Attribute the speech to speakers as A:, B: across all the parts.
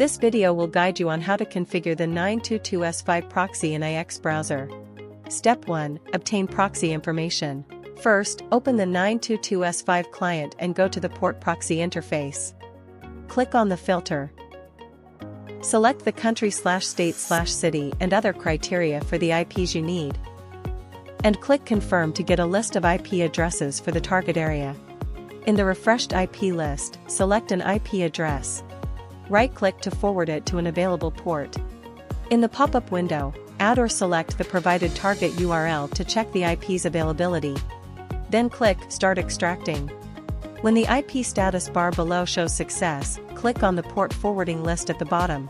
A: This video will guide you on how to configure the 922S5 proxy in ixBrowser. Step 1. Obtain proxy information. First, open the 922S5 client and go to the port proxy interface. Click on the filter. Select the country/state/city and other criteria for the IPs you need. And click Confirm to get a list of IP addresses for the target area. In the refreshed IP list, select an IP address. Right-click to forward it to an available port. In the pop-up window, add or select the provided target URL to check the IP's availability. Then click Start Extracting. When the IP status bar below shows success, click on the port forwarding list at the bottom.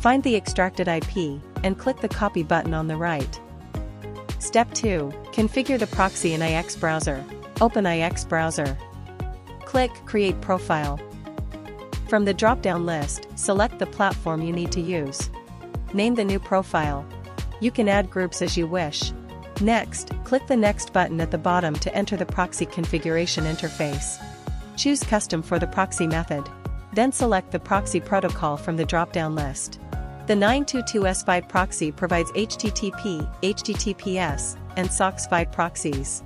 A: Find the extracted IP, and click the Copy button on the right. Step 2. Configure the proxy in ixBrowser. Open ixBrowser. Click Create Profile. From the drop-down list, select the platform you need to use. Name the new profile. You can add groups as you wish. Next, click the Next button at the bottom to enter the proxy configuration interface. Choose Custom for the proxy method. Then select the proxy protocol from the drop-down list. The 922S5 proxy provides HTTP, HTTPS, and SOCKS5 proxies.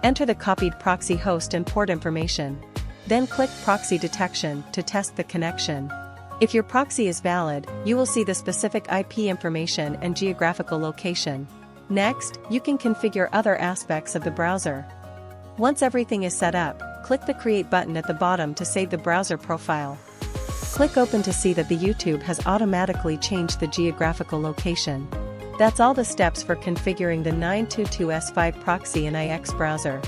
A: Enter the copied proxy host and port information. Then click Proxy Detection to test the connection. If your proxy is valid, you will see the specific IP information and geographical location. Next, you can configure other aspects of the browser. Once everything is set up, click the Create button at the bottom to save the browser profile. Click Open to see that the YouTube has automatically changed the geographical location. That's all the steps for configuring the 922S5 proxy in ixBrowser.